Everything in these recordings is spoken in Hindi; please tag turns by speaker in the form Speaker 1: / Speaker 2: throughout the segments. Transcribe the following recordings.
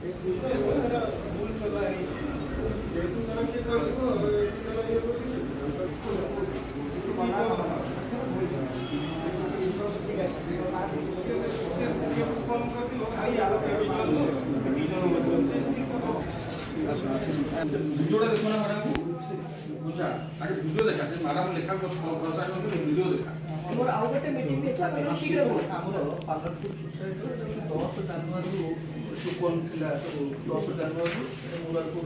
Speaker 1: वीडियो देखो ना मैडम पूछा आगे वीडियो देखा जे मैडम लेखा को भाषा को वीडियो देखा
Speaker 2: हमर आउ गटे मीटिंग के छात्र शीघ्र हो
Speaker 3: हमर पार्लरपुर सोसाइटी 10 जनवरी टुकन थिला 10 जनवरी मुरारपुर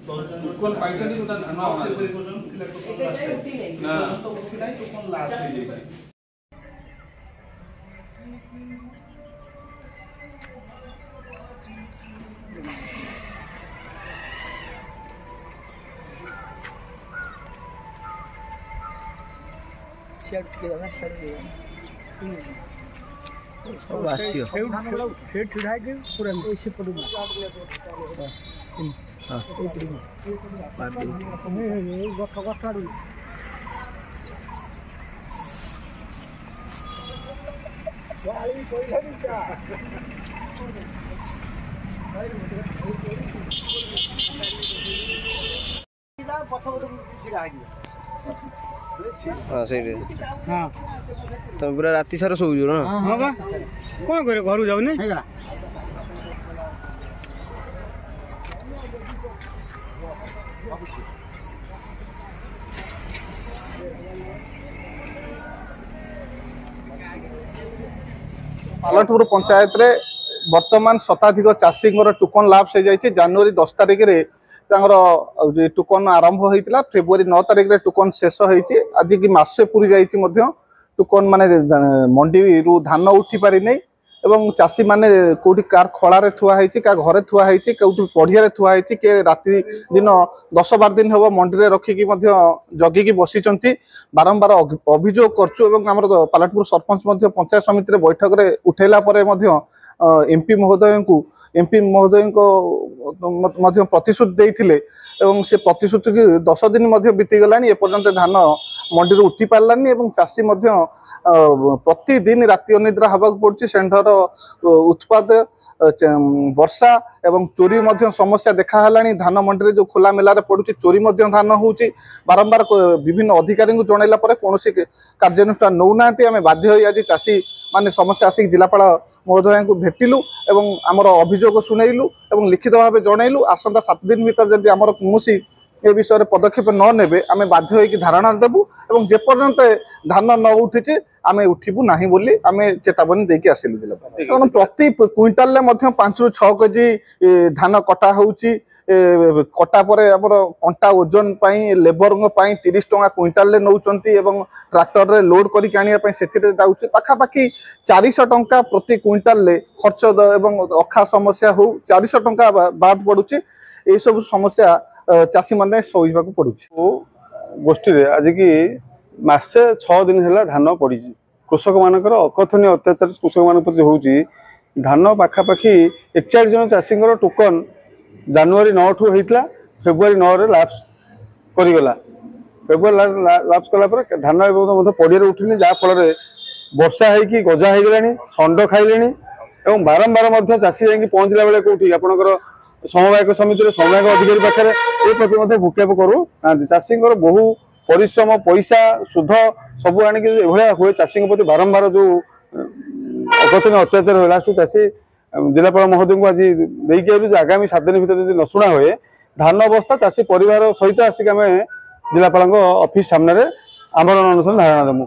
Speaker 3: 10 जनवरी
Speaker 1: कोन पाइछन तो धान
Speaker 3: परिवर्तन थिला टुकन लास्ट
Speaker 2: उठी नहीं
Speaker 1: ना
Speaker 3: तो उठी नहीं टुकन लास्ट हो जाई
Speaker 4: शर्ट के ना शर्ट
Speaker 5: सब आसियो
Speaker 4: फेट ठिड़ा के पूरा ऐसे पड़ूगा
Speaker 5: हां बात
Speaker 4: नहीं गट गटाड़ी गाड़ी कोई नहीं क्या पछबड ठिड़ा गयो
Speaker 5: हां सही
Speaker 4: हां
Speaker 5: तो पूरा राती सारा सोउ जो ना
Speaker 4: हां बा कोन करे घर जाउ ने हेगा
Speaker 6: पालटपुर पंचायत रे वर्तमान शताधिक चाषी टोकन लाभ से जाइए जनवरी 10 तारिख रे टोकन आरंभ होता फेब्रुआरी 9 तारिख रे टोकन शेष होती आज की मासे पूरी जाइए टोकन माने मंडी रु धान उठी पारि नहीं एवं चाषी माने कोठी कार खଳାରେ थुआ ହେଇଛି का घरे थुआ ହେଇଛି कोठी पढ़िया थुआ ହେଇଛି के राति दिन 10-12 दिन हम मंडी रे रखिकी मध्य जगिकी बसिचंती बारंबार अभियोग करछु एवं हमर पालटपुर सरपंच मध्य पंचायत समिति रे बैठक रे उठैला परे मध्य एमपी महोदय को प्रतिश्रुति देइथिले एवं से प्रतिश्रुति की 10 दिन बीतीगलानी एपर्यंत धान मंडी उठी पार्लानी एवं चाषी प्रतिदिन राति अनिद्रा हवा पड़ुछि षेंढर उत्पाद वर्षा एवं चोरी समस्या देखा धान मंडी जो खोला मेला पड़ुछि चोरी धान होउछि बारंबार विभिन्न अधिकारी को जनैला परे कोनोसी कार्यानुष्ठान नौना आम बाध्य होई आज चाषी माने समस्त आसिक जिलापाल महोदय को भेटिलु एवं आमर अभियोग शुणेलु एवं लिखित भाव जनइलु आसंता 7 दिन भीतर जदि आमर कोनोसी ए विषय पदक्षेप न नेबे आमे बाध्य होई धारणा देबु एवं जे पर्यंत धान न उठिछि आमे उठिबु नाही बोली आमे चेतावनी देकी आसिलु जिलापाल कारण प्रति क्विंटाल ले मध्य 5 रु 6 केजी धान कटा होउछि कटा परे हमर कंटा ओजन पाई लेबर पाई 30 टका क्विंटाल ले नउचंती एवं ट्रैक्टर रे लोड करी कानिया पाई सेथिरे जाउछि पाखा पाखी 400 टका प्रति क्विंटाल ले खर्च एवं अखा समस्या हो 400 टका बाद पडुछि ए सब समस्या चाषी माने सहिबा को पडुछि
Speaker 7: गोष्ठी रे आज की मासे 6 दिन हैला धान पड़ी कृषक मानकर अकथनीय अत्याचार कृषक मान प्रति होउछि धान पाखा पाखी 41 जन चाषी टोकन जनवरी 9 ठू होइतला फेब्रुआरी 9 रे लाप्स करिगला फेब्रुआरी लाप्स कला पर धान एवं पड़िया उठिनी जा फल वर्षा है गजा हो गलानी षंड खाइले एवं बारंबार चाषी जाकि पहुँचला बेले कौटी आपंकर समवायक समिति समवायक अधिकारी पाखे ए प्रति भूक्षेप करू चाषी बहु परिश्रम पैसा सुध सब आणिक हुए चाषी प्रति बारंबार जो अकथनीय अत्याचार होला चाषी जिलापाल महोदय को आज देखिए आगामी 7 दिन भीतर न शुणा हुए धान अवस्था चाषी परिवार सहित आसिक आम जिलापाल ऑफिस सामने आमरण अनुसार धारणा देमु।